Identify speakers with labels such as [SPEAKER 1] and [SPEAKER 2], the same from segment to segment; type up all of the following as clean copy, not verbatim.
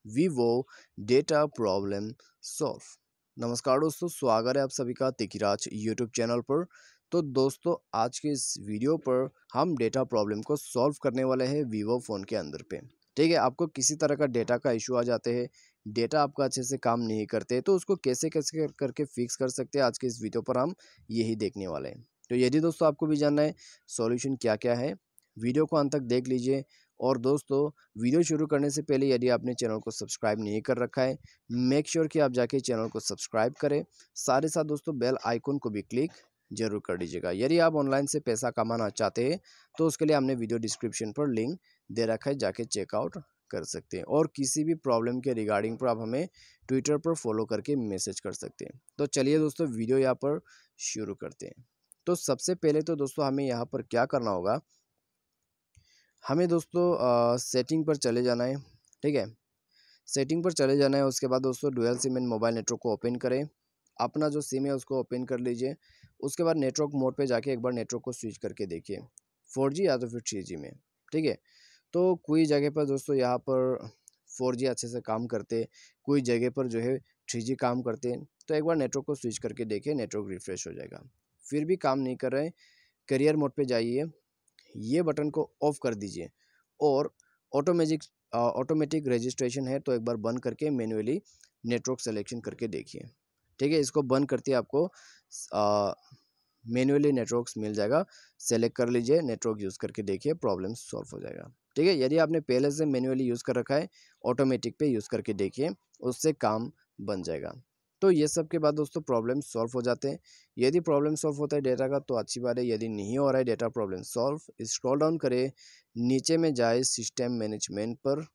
[SPEAKER 1] Vivo data problem solve. नमस्कार दोस्तों, स्वागत है आप सभी का तिकिराज यूट्यूब चैनल पर। तो दोस्तों, आज के इस वीडियो पर हम डेटा प्रॉब्लम को सॉल्व करने वाले हैं वीवो फ़ोन के अंदर पे। ठीक है, आपको किसी तरह का डेटा का इशू आ जाते हैं, डेटा आपका अच्छे से काम नहीं करते, तो उसको कैसे कैसे करके फिक्स कर सकते हैं, आज के इस वीडियो पर हम यही देखने वाले हैं। तो यदि दोस्तों आपको भी जानना है सॉल्यूशन क्या क्या है, वीडियो को अंत तक देख लीजिए। और दोस्तों, वीडियो शुरू करने से पहले यदि आपने चैनल को सब्सक्राइब नहीं कर रखा है, मेक श्योर कि आप जाके चैनल को सब्सक्राइब करें। साथ ही साथ दोस्तों बेल आइकन को भी क्लिक जरूर कर दीजिएगा। यदि आप ऑनलाइन से पैसा कमाना चाहते हैं तो उसके लिए हमने वीडियो डिस्क्रिप्शन पर लिंक दे रखा है, जाके चेकआउट कर सकते हैं। और किसी भी प्रॉब्लम के रिगार्डिंग पर आप हमें ट्विटर पर फॉलो करके मैसेज कर सकते हैं। तो चलिए दोस्तों, वीडियो यहाँ पर शुरू करते हैं। तो सबसे पहले तो दोस्तों हमें यहाँ पर क्या करना होगा, हमें दोस्तों सेटिंग पर चले जाना है। ठीक है, सेटिंग पर चले जाना है। उसके बाद दोस्तों dual SIM and mobile network को ओपन करें। अपना जो सिम है उसको ओपन कर लीजिए। उसके बाद नेटवर्क मोड पे जाके एक बार नेटवर्क को स्विच करके देखिए, 4G या तो फिर 3G में। ठीक है, तो कोई जगह पर दोस्तों यहाँ पर 4G अच्छे से काम करते, कोई जगह पर जो है 3G काम करते, तो एक बार नेटवर्क को स्विच करके देखिए, नेटवर्क रिफ्रेश हो जाएगा। फिर भी काम नहीं कर रहे, करियर मोड पे जाइए, ये बटन को ऑफ कर दीजिए और ऑटोमेटिक रजिस्ट्रेशन है तो एक बार बंद करके मैन्युअली नेटवर्क सिलेक्शन करके देखिए। ठीक है, इसको बंद करते ही आपको मैन्युअली नेटवर्क्स मिल जाएगा, सेलेक्ट कर लीजिए, नेटवर्क यूज़ करके देखिए, प्रॉब्लम सॉल्व हो जाएगा। ठीक है, यदि आपने पहले से मैन्युअली यूज़ कर रखा है, ऑटोमेटिक पे यूज़ करके देखिए, उससे काम बन जाएगा। तो ये सब के बाद दोस्तों प्रॉब्लम सॉल्व हो जाते हैं। यदि प्रॉब्लम सॉल्व होता है डेटा का तो अच्छी बात है, यदि नहीं हो रहा है data problem solve, scroll down करें, नीचे में जाए सिस्टम मैनेजमेंट पर।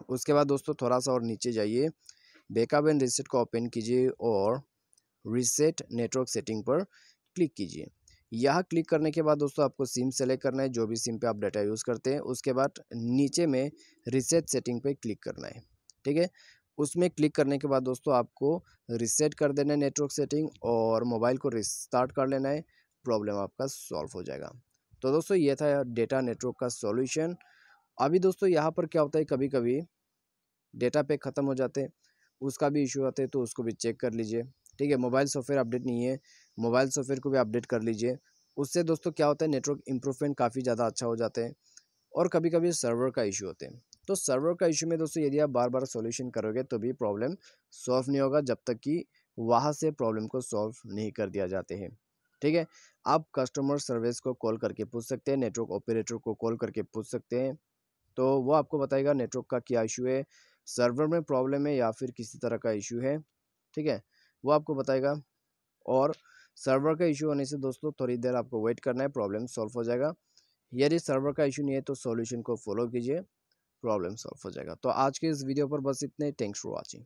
[SPEAKER 1] उसके बाद दोस्तों थोड़ा सा और नीचे जाइए, बैकअप एंड रीसेट को ओपन कीजिए और रीसेट नेटवर्क सेटिंग पर क्लिक कीजिए। यहाँ क्लिक करने के बाद दोस्तों आपको सिम सेलेक्ट करना है, जो भी सिम पे आप डाटा यूज़ करते हैं। उसके बाद नीचे में रीसेट सेटिंग पे क्लिक करना है। ठीक है, उसमें क्लिक करने के बाद दोस्तों आपको रीसेट कर देना है नेटवर्क सेटिंग और मोबाइल को रिस्टार्ट कर लेना है, प्रॉब्लम आपका सॉल्व हो जाएगा। तो दोस्तों ये था डेटा नेटवर्क का सॉल्यूशन। अभी दोस्तों यहाँ पर क्या होता है, कभी कभी डेटा पैक ख़त्म हो जाते हैं, उसका भी इशू आता है, तो उसको भी चेक कर लीजिए। ठीक है, मोबाइल सॉफ्टवेयर अपडेट नहीं है, मोबाइल सॉफ्टवेयर को भी अपडेट कर लीजिए। उससे दोस्तों क्या होता है, नेटवर्क इम्प्रूवमेंट काफ़ी ज़्यादा अच्छा हो जाते हैं। और कभी कभी सर्वर का इशू होते हैं, तो सर्वर का इशू में दोस्तों यदि आप बार बार सॉल्यूशन करोगे तो भी प्रॉब्लम सॉल्व नहीं होगा, जब तक कि वहाँ से प्रॉब्लम को सॉल्व नहीं कर दिया जाते हैं। ठीक है, आप कस्टमर सर्विस को कॉल करके पूछ सकते हैं, नेटवर्क ऑपरेटर को कॉल करके पूछ सकते हैं, तो वो आपको बताएगा नेटवर्क का क्या इशू है, सर्वर में प्रॉब्लम है या फिर किसी तरह का इशू है। ठीक है, वो आपको बताएगा। और सर्वर का इशू होने से दोस्तों थोड़ी देर आपको वेट करना है, प्रॉब्लम सॉल्व हो जाएगा। यदि सर्वर का इशू नहीं है तो सॉल्यूशन को फॉलो कीजिए, प्रॉब्लम सॉल्व हो जाएगा। तो आज के इस वीडियो पर बस इतने, थैंक्स फॉर वॉचिंग।